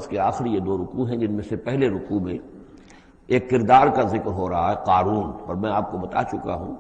کے آخری یہ دو رکوع ہیں، جن میں سے پہلے رکوع میں ایک کردار کا ذکر ہو رہا ہے، قارون، اور میں آپ کو بتا چکا ہوں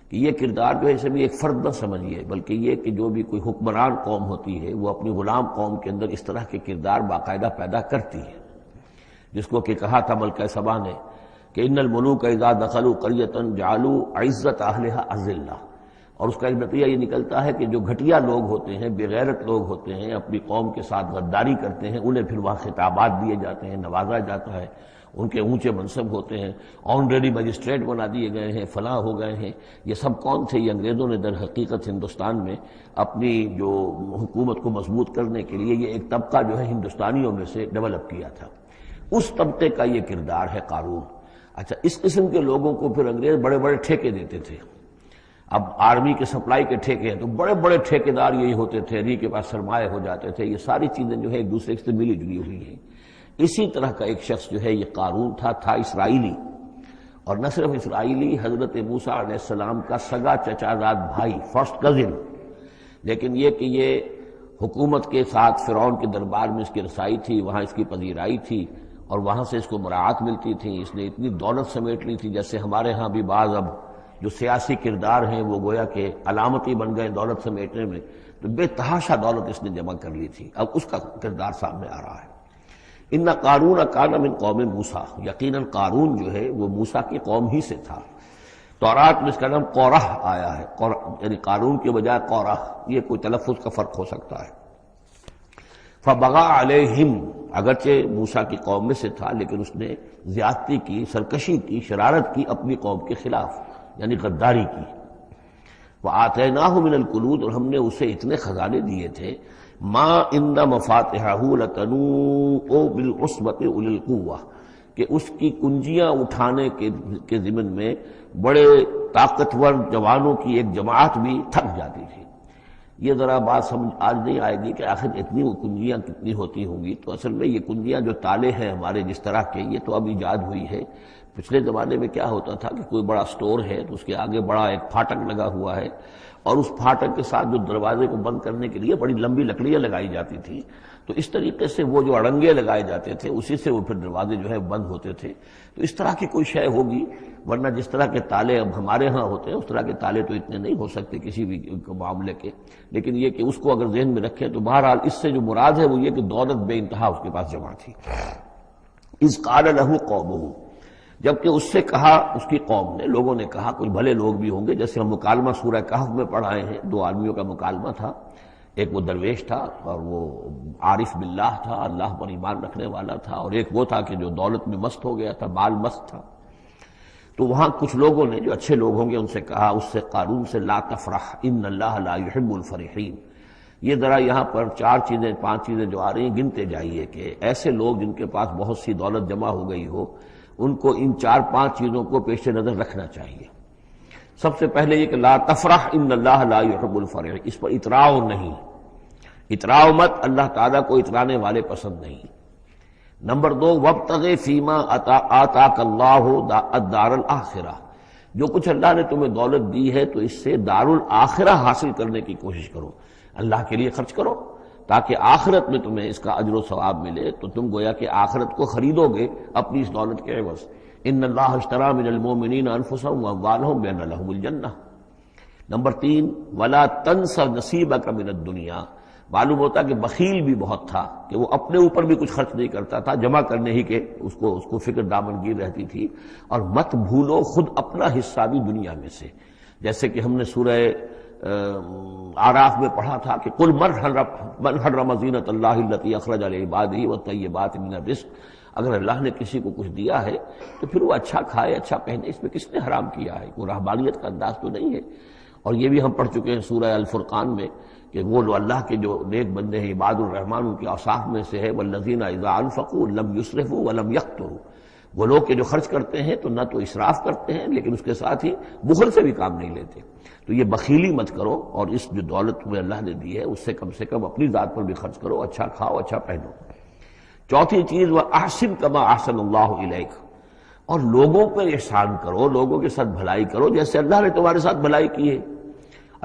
کہ یہ کردار جو ہے اسے بھی ایک فرد نہ سمجھیے، بلکہ یہ کہ جو بھی کوئی حکمران قوم ہوتی ہے وہ اپنی غلام قوم کے اندر اس طرح کے کردار باقاعدہ پیدا کرتی ہے، جس کو کہ کہا تھا ملکہ سبا نے کہ ان الملوک اذا دخلوا قریۃ جعلوا عزت اہلھا اذلہ، اور اس کا ایک نتیجہ یہ نکلتا ہے کہ جو گھٹیا لوگ ہوتے ہیں، بے غیرت لوگ ہوتے ہیں، اپنی قوم کے ساتھ غداری کرتے ہیں، انہیں پھر وہاں خطابات دیے جاتے ہیں، نوازا جاتا ہے، ان کے اونچے منصب ہوتے ہیں، آنریڈی مجسٹریٹ بنا دیے گئے ہیں، فلاں ہو گئے ہیں۔ یہ سب کون تھے؟ یہ انگریزوں نے در حقیقت ہندوستان میں اپنی جو حکومت کو مضبوط کرنے کے لیے یہ ایک طبقہ جو ہے ہندوستانیوں میں سے ڈیولپ کیا تھا، اس طبقے کا یہ کردار ہے قارون۔ اچھا، اس قسم کے لوگوں کو پھر انگریز بڑے بڑے ٹھیکے دیتے تھے۔ اب آرمی کے سپلائی کے ٹھیکے ہیں تو بڑے بڑے ٹھیکیدار یہی ہوتے تھے، انہی کے پاس سرمایہ ہو جاتے تھے۔ یہ ساری چیزیں جو ہے ایک دوسرے سے ملی جلی ہوئی ہیں۔ اسی طرح کا ایک شخص جو ہے یہ قارون تھا اسرائیلی، اور نہ صرف اسرائیلی، حضرت موسیٰ علیہ السلام کا سگا چچا زاد بھائی، فرسٹ کزن، لیکن یہ کہ یہ حکومت کے ساتھ فرعون کے دربار میں اس کی رسائی تھی، وہاں اس کی پذیرائی تھی، اور وہاں سے اس کو مراعات ملتی تھی۔ اس نے اتنی دولت سمیٹ لی تھی، جیسے ہمارے ہاں بھی بعض اب جو سیاسی کردار ہیں وہ گویا کہ علامتی بن گئے دولت سمیٹنے میں، تو بے تحاشا دولت اس نے جمع کر لی تھی۔ اب اس کا کردار سامنے آ رہا ہے۔ ان قارون کان من قوم موسیٰ، یقیناً قارون جو ہے وہ موسیٰ کی قوم ہی سے تھا۔ تورات میں اس کا نام قورہ آیا ہے، یعنی قارون کے بجائے قورہ، یہ کوئی تلفظ کا فرق ہو سکتا ہے۔ فبغى علیہم، اگرچہ موسیٰ کی قوم میں سے تھا لیکن اس نے زیادتی کی، سرکشی کی، شرارت کی اپنی قوم کے خلاف، یعنی غداری کی۔ وآتیناہ من الکنوز، اور ہم نے اسے اتنے خزانے دیے تھے، ما ان مفاتحہ لتنوء بالعصبۃ اولي القوہ، کہ اس کی کنجیاں اٹھانے کے ضمن میں بڑے طاقتور جوانوں کی ایک جماعت بھی تھک جاتی تھی۔ یہ ذرا بات سمجھ آج نہیں آئے گی کہ آخر اتنی وہ کنجیاں کتنی ہوتی ہوں گی، تو اصل میں یہ کنجیاں جو تالے ہیں ہمارے جس طرح کے، یہ تو اب ایجاد ہوئی ہے۔ پچھلے زمانے میں کیا ہوتا تھا کہ کوئی بڑا سٹور ہے تو اس کے آگے بڑا ایک پھاٹک لگا ہوا ہے، اور اس پھاٹک کے ساتھ جو دروازے کو بند کرنے کے لیے بڑی لمبی لکڑیاں لگائی جاتی تھیں، تو اس طریقے سے وہ جو اڑنگے لگائے جاتے تھے اسی سے وہ پھر دروازے جو ہے بند ہوتے تھے۔ تو اس طرح کی کوئی شے ہوگی، ورنہ جس طرح کے تالے اب ہمارے ہاں ہوتے ہیں اس طرح کے تالے تو اتنے نہیں ہو سکتے کسی بھی معاملے کے، لیکن یہ کہ اس کو اگر ذہن میں رکھیں تو بہرحال اس سے جو مراد ہے وہ یہ کہ دولت بے انتہا اس کے پاس جمع تھی۔ اذ قال له قومه، جبکہ اس سے کہا اس کی قوم نے، لوگوں نے کہا، کچھ بھلے لوگ بھی ہوں گے، جیسے ہم مکالمہ سورہ کہف میں پڑھائے ہیں، دو آدمیوں کا مکالمہ تھا، ایک وہ درویش تھا اور وہ عارف باللہ تھا، اللہ پر ایمان رکھنے والا تھا، اور ایک وہ تھا کہ جو دولت میں مست ہو گیا تھا، مال مست تھا۔ تو وہاں کچھ لوگوں نے جو اچھے لوگ ہوں گے ان سے کہا، اس سے قارون سے، لا تفرح ان اللہ لا يحب الفرحین۔ یہ ذرا یہاں پر چار چیزیں پانچ چیزیں جو آ رہی ہیں گنتے جائیے کہ ایسے لوگ جن کے پاس بہت سی دولت جمع ہو گئی ہو، ان کو ان چار پانچ چیزوں کو پیش نظر رکھنا چاہیے۔ سب سے پہلے یہ کہ لا تفرح ان اللہ لا يحب الفرح، اس پر اتراؤ نہیں، اتراؤ مت، اللہ تعالیٰ کو اترانے والے پسند نہیں۔ نمبر دو، وابتغ فیما آتاک اللہ الدار الآخرہ، جو کچھ اللہ نے تمہیں دولت دی ہے تو اس سے دار الآخرہ حاصل کرنے کی کوشش کرو، اللہ کے لیے خرچ کرو تاکہ آخرت میں تمہیں اس کا اجر و ثواب ملے، تو تم گویا کہ آخرت کو خریدو گے اپنی اس دولت کے عوض۔ ان اللہ اشتری من المؤمنین انفسهم واموالهم بان لهم الجنہ۔ نمبر تین، ولا تنس نصیبک من الدنیا، معلوم ہوتا کہ بخیل بھی بہت تھا کہ وہ اپنے اوپر بھی کچھ خرچ نہیں کرتا تھا، جمع کرنے ہی کے اس کو فکر دامنگیر رہتی تھی۔ اور مت بھولو خود اپنا حصہ بھی دنیا میں سے، جیسے کہ ہم نے سورہ اعراف میں پڑھا تھا کہ قل من حرم زینۃ اللہ التی اخرج لعبادہ والطیبات من الرزق، اگر اللہ نے کسی کو کچھ دیا ہے تو پھر وہ اچھا کھائے اچھا پہنے، اس میں کس نے حرام کیا ہے؟ کوئی رہبانیت کا انداز تو نہیں ہے۔ اور یہ بھی ہم پڑھ چکے ہیں سورہ الفرقان میں کہ وہ اللہ کے جو نیک بندے ہیں عباد الرحمن، ان کے اوصاف میں سے ہے والذین اذا انفقوا لم یسرفوا ولم یقتروا، وہ لوگ کہ جو خرچ کرتے ہیں تو نہ تو اسراف کرتے ہیں لیکن اس کے ساتھ ہی بخل سے بھی کام نہیں لیتے۔ تو یہ بخیلی مت کرو، اور اس جو دولت تمہیں اللہ نے دی ہے اس سے کم اپنی ذات پر بھی خرچ کرو، اچھا کھاؤ اچھا پہنو۔ چوتھی چیز، وَأَحْسِن كَمَا أَحْسَنَ اللَّهُ إِلَيْكَ، اور لوگوں پر احسان کرو، لوگوں کے ساتھ بھلائی کرو جیسے اللہ نے تمہارے ساتھ بھلائی کی ہے۔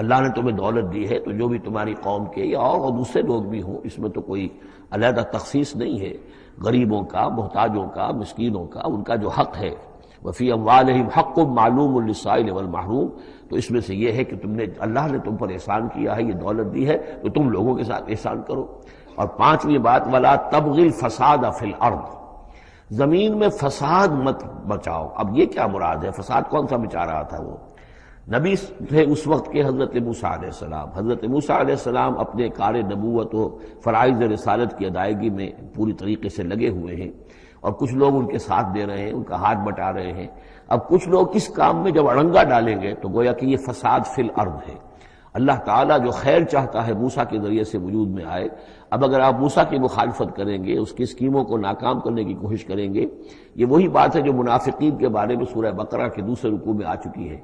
اللہ نے تمہیں دولت دی ہے تو جو بھی تمہاری قوم کے یا اور دوسرے لوگ بھی ہوں، اس میں تو کوئی علیحدہ تخصیص نہیں ہے، غریبوں کا، محتاجوں کا، مسکینوں کا، ان کا جو حق ہے، وفی اموالہم حق معلوم للسائل والمحروم، تو اس میں سے یہ ہے کہ اللہ نے تم پر احسان کیا ہے، یہ دولت دی ہے تو تم لوگوں کے ساتھ احسان کرو۔ اور پانچویں بات، ولا تبغی الفساد فی الارض، زمین میں فساد مت بچاؤ۔ اب یہ کیا مراد ہے؟ فساد کون سا بچا رہا تھا؟ وہ نبی تھے اس وقت کے حضرت موسیٰ علیہ السلام۔ حضرت موسیٰ علیہ السلام اپنے کار نبوت و فرائض رسالت کی ادائیگی میں پوری طریقے سے لگے ہوئے ہیں، اور کچھ لوگ ان کے ساتھ دے رہے ہیں، ان کا ہاتھ بٹا رہے ہیں۔ اب کچھ لوگ اس کام میں جب اڑنگا ڈالیں گے تو گویا کہ یہ فساد فی الارض ہے۔ اللہ تعالیٰ جو خیر چاہتا ہے موسیٰ کے ذریعے سے وجود میں آئے، اب اگر آپ موسیٰ کی مخالفت کریں گے، اس کی اسکیموں کو ناکام کرنے کی کوشش کریں گے، یہ وہی بات ہے جو منافقین کے بارے میں سورہ بقرہ کے دوسرے رکوع میں آ چکی ہے۔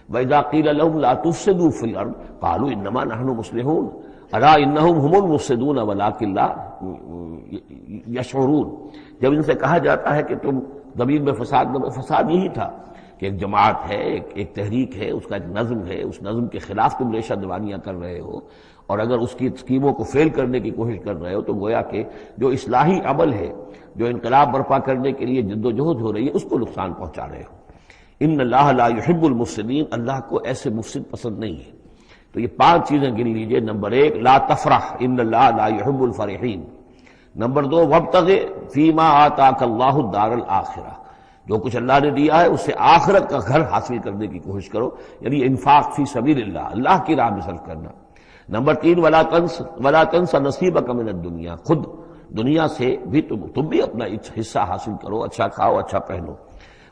وَإِذَا قِيلَ لَهُمْ لَا تُفْسِدُوا فِي الْأَرْضِ قَالُوا إِنَّمَا نَحْنُ مُصْلِحُونَ أَلَا إِنَّهُمْ هُمُ الْمُفْسِدُونَ وَلَٰكِن لَا يَشْعُرُونَ۔ جب ان سے کہا جاتا ہے کہ تم زمین میں فساد یہی تھا کہ ایک جماعت ہے، ایک تحریک ہے، اس کا ایک نظم ہے، اس نظم کے خلاف تم ریشہ دوانیاں کر رہے ہو، اور اگر اس کی اسکیموں کو فیل کرنے کی کوشش کر رہے ہو تو گویا کہ جو اصلاحی عمل ہے، جو انقلاب برپا کرنے کے لیے جد و جہد ہو رہی ہے، اس کو نقصان پہنچا رہے ہو۔ ان اللہ لا يحب المفسدین، اللہ کو ایسے مفسد پسند نہیں ہے۔ تو یہ پانچ چیزیں گن لیجئے۔ نمبر ایک، لا تفرح ان اللہ لا يحب الفرحین۔ نمبر دو، وابتغ فیما آتاک اللہ الدار الآخرہ، جو کچھ اللہ نے دیا ہے اس سے آخرت کا گھر حاصل کرنے کی کوشش کرو، یعنی انفاق فی سبیل اللہ، اللہ کی راہ میں صرف کرنا۔ نمبر تین، ولا تنس نصیبک من الدنیا، خود دنیا سے بھی تم بھی اپنا حصہ حاصل کرو، اچھا کھاؤ، اچھا پہنو۔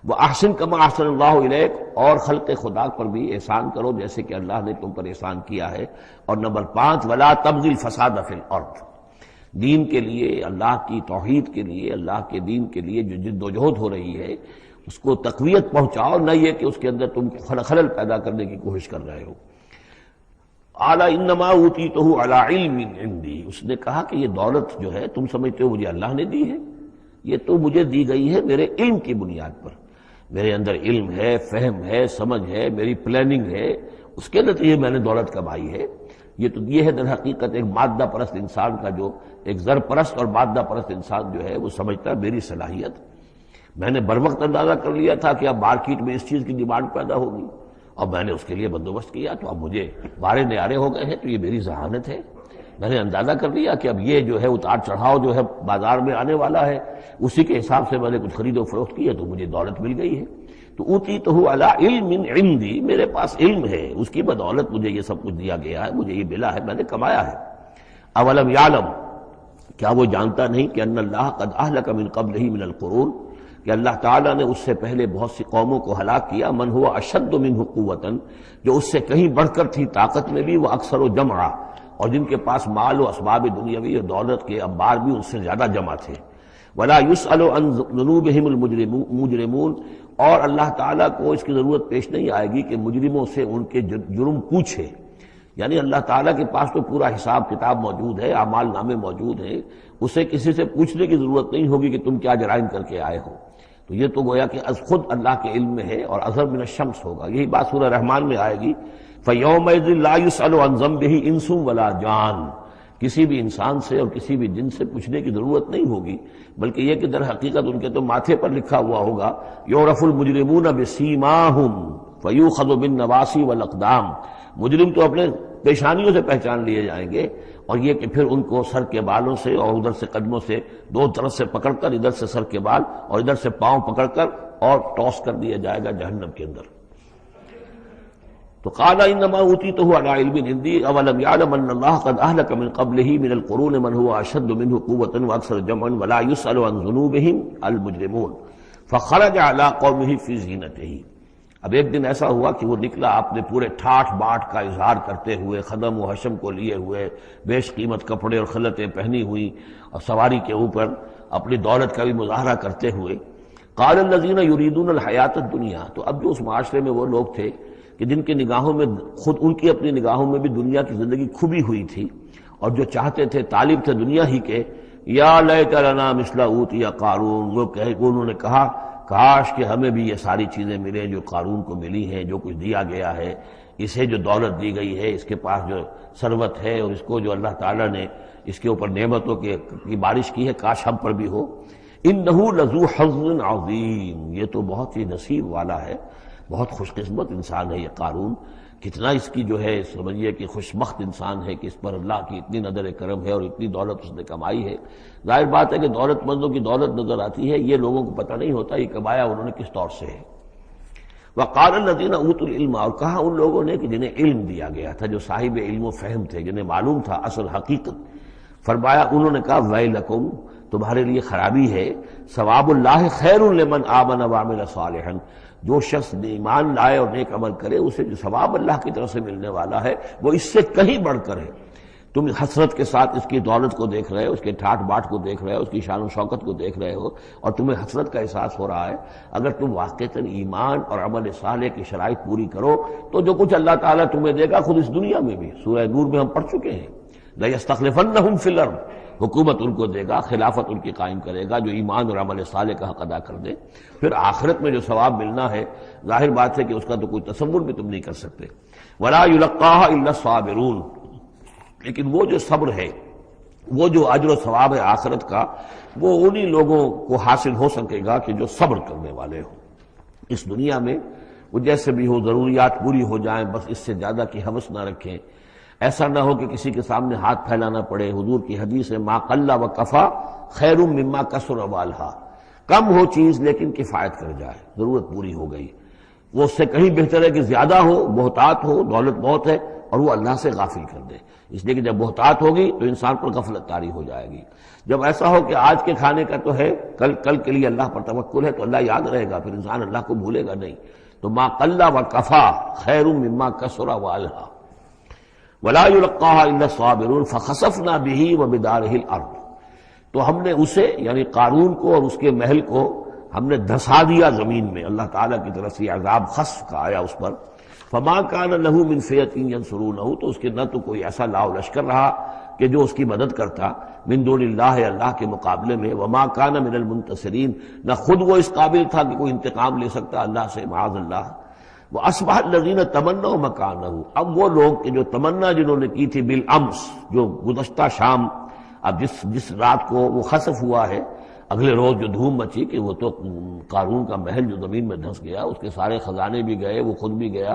وہ احسن کما احسن اللہ الیک، اور خلق خدا پر بھی احسان کرو جیسے کہ اللہ نے تم پر احسان کیا ہے۔ اور نمبر پانچ، ولا تبغی الفساد فی الارض، دین کے لیے، اللہ کی توحید کے لیے، اللہ کے دین کے لیے جو جد و جہد ہو رہی ہے اس کو تقویت پہنچاؤ، نہ یہ کہ اس کے اندر تم خلل پیدا کرنے کی کوشش کر رہے ہو۔ اعلیٰ انما اوتیتہ علی علم عندی، اس نے کہا کہ یہ دولت جو ہے تم سمجھتے ہو مجھے اللہ نے دی ہے، یہ تو مجھے دی گئی ہے میرے علم کی بنیاد پر، میرے اندر علم ہے، فہم ہے، سمجھ ہے، میری پلاننگ ہے، اس کے نتیجے میں نے دولت کمائی ہے۔ یہ ہے در حقیقت ایک مادہ پرست انسان کا، جو ایک زر پرست اور مادہ پرست انسان جو ہے وہ سمجھتا ہے میری صلاحیت، میں نے بروقت اندازہ کر لیا تھا کہ اب مارکیٹ میں اس چیز کی ڈیمانڈ پیدا ہوگی اور میں نے اس کے لیے بندوبست کیا، تو اب مجھے بارے نیارے ہو گئے ہیں، تو یہ میری ذہانت ہے، میں نے اندازہ کر لیا کہ اب یہ جو ہے اتار چڑھاؤ جو ہے بازار میں آنے والا ہے، اسی کے حساب سے میں نے کچھ خرید و فروخت کی ہے تو مجھے دولت مل گئی ہے۔ تو اوتیتہ علی علم عندی، میرے پاس علم ہے، اس کی بدولت مجھے یہ سب کچھ دیا گیا ہے، مجھے یہ ملا ہے، میں نے کمایا ہے۔ اولم یعلم، کیا وہ جانتا نہیں کہ ان اللہ قد اہلک من قبلہ من القرون، کہ اللہ تعالیٰ نے اس سے پہلے بہت سی قوموں کو ہلاک کیا، من ہوا اشد منہ قوۃ، جو اس سے کہیں بڑھ کر تھی طاقت میں بھی، وہ اکثر و جمعا، اور جن کے پاس مال و اسباب دنیاوی اور دولت کے انبار بھی ان سے زیادہ جمع تھے۔ ولا يسأل عن ذنوبهم المجرمون، اور اللہ تعالیٰ کو اس کی ضرورت پیش نہیں آئے گی کہ مجرموں سے ان کے جرم پوچھے، یعنی اللہ تعالیٰ کے پاس تو پورا حساب کتاب موجود ہے، اعمال نامے موجود ہیں، اسے کسی سے پوچھنے کی ضرورت نہیں ہوگی کہ تم کیا جرائم کر کے آئے ہو۔ تو یہ تو گویا کہ از خود اللہ کے علم میں ہے، اور اظہر من الشمس ہوگا، یہی بات سورہ رحمان میں آئے گی، فَيَوْمَئِذٍ لَا يُسْأَلُ عَنْ ذَنبِهِ إِنسٌ وَلَا جَانٌ، کسی بھی انسان سے اور کسی بھی جن سے پوچھنے کی ضرورت نہیں ہوگی، بلکہ یہ کہ در حقیقت ان کے تو ماتھے پر لکھا ہوا ہوگا، یعرف المجرمون بسیماہم فیؤخذ بالنواصی والاقدام، مجرم تو اپنے پیشانیوں سے پہچان لیے جائیں گے، اور یہ کہ پھر ان کو سر کے بالوں سے اور ادھر سے قدموں سے دو طرف سے پکڑ کر، ادھر سے سر کے بال اور ادھر سے پاؤں پکڑ کر اور ٹاس کر دیا جائے گا جہنم کے اندر۔ تو قال انما اوتیتہ علی علم عندی اولم یعلم ان اللہ قد اہلک من قبلہ من القرون من هو اشد منہ قوۃ واکثر جمعا ولا يسأل عن ذنوبهم المجرمون فخرج على قومه في زینتہ۔ اب ایک دن ایسا ہوا کہ وہ نکلا اپنے پورے ٹھاٹھ باٹھ کا اظہار کرتے ہوئے، خدم و حشم کو لیے ہوئے، بیش قیمت کپڑے اور خلعتیں پہنی ہوئی، اور سواری کے اوپر اپنی دولت کا بھی مظاہرہ کرتے ہوئے۔ قال الذین یریدون الحیاۃ الدنیا، تو اب جو اس معاشرے میں وہ لوگ تھے کہ جن کی نگاہوں میں، خود ان کی اپنی نگاہوں میں بھی دنیا کی زندگی کھبی ہوئی تھی، اور جو چاہتے تھے، طالب تھے دنیا ہی کے، یا لیت لنا مثل اوتی قارون، وہ انہوں نے کہا کاش کہ ہمیں بھی یہ ساری چیزیں ملیں جو قارون کو ملی ہیں، جو کچھ دیا گیا ہے۔ اسے جو دولت دی گئی ہے، اس کے پاس جو ثروت ہے، اور اس کو جو اللہ تعالیٰ نے اس کے اوپر نعمتوں کی بارش کی ہے، کاش ہم پر بھی ہو۔ انہ لذو حظ عظیم، یہ تو بہت ہی نصیب والا ہے، بہت خوش قسمت انسان ہے یہ قارون۔ کتنا اس کی جو ہے سمجھیے کہ خوش بخت انسان ہے کہ اس پر اللہ کی اتنی نظر کرم ہے اور اتنی دولت اس نے کمائی ہے۔ ظاہر بات ہے کہ دولت مندوں کی دولت نظر آتی ہے، یہ لوگوں کو پتہ نہیں ہوتا یہ کمایا انہوں نے کس طور سے ہے۔ وقال الذین اوتوا العلم، اور کہا ان لوگوں نے کہ جنہیں علم دیا گیا تھا، جو صاحب علم و فہم تھے، جنہیں معلوم تھا اصل حقیقت، فرمایا انہوں نے کہا ویلکم، تمہارے لیے خرابی ہے، ثواب اللہ خیر لمن آمن وعمل صالحا، جو شخص ایمان لائے اور نیک عمل کرے اسے جو ثواب اللہ کی طرف سے ملنے والا ہے وہ اس سے کہیں بڑھ کر ہے۔ تم حسرت کے ساتھ اس کی دولت کو دیکھ رہے ہو، اس کے ٹھاٹ باٹ کو دیکھ رہے ہو، اس کی شان و شوکت کو دیکھ رہے ہو، اور تمہیں حسرت کا احساس ہو رہا ہے۔ اگر تم واقعتاً ایمان اور عمل صالح کی شرائط پوری کرو تو جو کچھ اللہ تعالیٰ تمہیں دے گا خود اس دنیا میں بھی، سورہ نور میں ہم پڑھ چکے ہیں، لَيَسْتَخْلِفَنَّهُمْ فِي الْأَرْضِ، حکومت ان کو دے گا، خلافت ان کی قائم کرے گا جو ایمان اور عمل صالح کا حق ادا کر دے۔ پھر آخرت میں جو ثواب ملنا ہے ظاہر بات ہے کہ اس کا تو کوئی تصور بھی تم نہیں کر سکتے۔ وَلَا يُلَقَّاهَا إِلَّا الصَّابِرُونَ، لیکن وہ جو صبر ہے، وہ جو اجر و ثواب ہے آخرت کا، وہ انہی لوگوں کو حاصل ہو سکے گا کہ جو صبر کرنے والے ہوں۔ اس دنیا میں وہ جیسے بھی ہو ضروریات پوری ہو جائیں، بس اس سے زیادہ کی ہوس نہ رکھیں، ایسا نہ ہو کہ کسی کے سامنے ہاتھ پھیلانا پڑے۔ حضور کی حدیث ہے ما قل و کفا خیر مما کثر والہا، کم ہو چیز لیکن کفایت کر جائے، ضرورت پوری ہو گئی، وہ اس سے کہیں بہتر ہے کہ زیادہ ہو، بہتات ہو، دولت بہت ہے اور وہ اللہ سے غافل کر دے۔ اس لیے کہ جب بہتات ہوگی تو انسان پر غفلت طاری ہو جائے گی۔ جب ایسا ہو کہ آج کے کھانے کا تو ہے، کل کے لیے اللہ پر توکل ہے تو اللہ یاد رہے گا، پھر انسان اللہ کو بھولے گا نہیں۔ تو ما قل و کفا خیر مما کثر والہا ولا يلقاها الا الصابرون فخسفنا به وبداره الارض، تو ہم نے اسے یعنی قارون کو اور اس کے محل کو ہم نے دھسا دیا زمین میں۔ اللہ تعالیٰ کی طرف سے عذاب خسف کا آیا اس پر۔ فما كان له من فئة ينصرونه، تو اس کے نہ تو کوئی ایسا لاؤ لشکر رہا کہ جو اس کی مدد کرتا من دون اللہ، اللہ کے مقابلے میں، وما كان من المنتصرین، نہ خود وہ اس قابل تھا کہ کوئی انتقام لے سکتا اللہ سے، معاذ اللہ۔ وَأَصْبَحَ الَّذِينَ تَمَنَّوْا مَكَانَهُ، اب وہ لوگ کہ جو تمنا جنہوں نے کی تھی بالامس، جو گزشتہ شام، اب جس رات کو وہ خسف ہوا ہے، اگلے روز جو دھوم مچی کہ وہ تو قارون کا محل جو زمین میں دھس گیا، اس کے سارے خزانے بھی گئے، وہ خود بھی گیا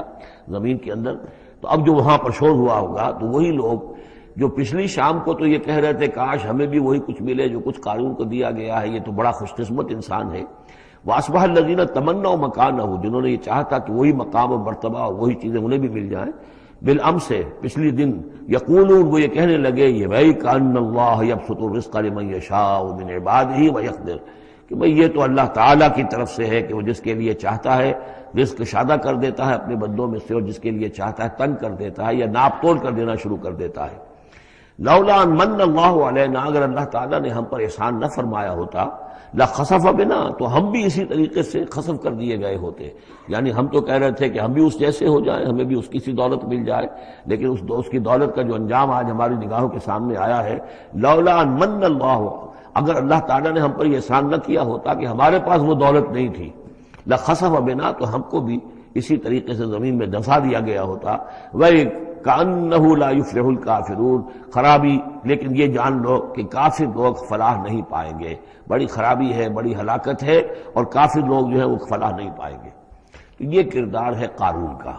زمین کے اندر، تو اب جو وہاں پر شور ہوا ہوگا تو وہی لوگ جو پچھلی شام کو تو یہ کہہ رہے تھے کاش ہمیں بھی وہی کچھ ملے جو کچھ قارون کو دیا گیا ہے، یہ تو بڑا خوش قسمت انسان ہے۔ وَأَصْبَحَ الَّذِينَ تَمَنَّوْا مَكَانَهُ، جنہوں نے یہ چاہتا کہ وہی مقام و مرتبہ اور وہی چیزیں انہیں بھی مل جائیں، بالامس سے پچھلی دن، یقولون، وہ یہ کہنے لگے، یہ بھائی کأن اللہ یبسط الرزق لمن یشاء من عبادہ ویقدر، کہ بھئی یہ تو اللہ تعالیٰ کی طرف سے ہے کہ وہ جس کے لیے چاہتا ہے رزق شادہ کر دیتا ہے اپنے بندوں میں سے، اور جس کے لیے چاہتا ہے تنگ کر دیتا ہے یا ناپ توڑ کر دینا شروع کر دیتا ہے۔ لولا ان من اللہ علینا، اگر اللہ تعالیٰ نے ہم پر احسان نہ فرمایا ہوتا، لخسف بنا، تو ہم بھی اسی طریقے سے خسف کر دیے گئے ہوتے۔ یعنی ہم تو کہہ رہے تھے کہ ہم بھی اس جیسے ہو جائیں، ہمیں بھی اس کی سی دولت مل جائے، لیکن اس کی دولت کا جو انجام آج ہماری نگاہوں کے سامنے آیا ہے، لولا ان من اللہ، اگر اللہ تعالیٰ نے ہم پر یہ احسان نہ کیا ہوتا کہ ہمارے پاس وہ دولت نہیں تھی، لخسف بنا، تو ہم کو بھی اسی طریقے سے زمین میں دھسا دیا گیا ہوتا۔ وَكَأَنَّهُ لَا يُفْلِحُ الْكَافِرُونَ، خرابی، لیکن یہ جان لو کہ کافر لوگ فلاح نہیں پائیں گے، بڑی خرابی ہے، بڑی ہلاکت ہے، اور کافر لوگ جو ہے وہ فلاح نہیں پائیں گے۔ یہ کردار ہے قارون کا۔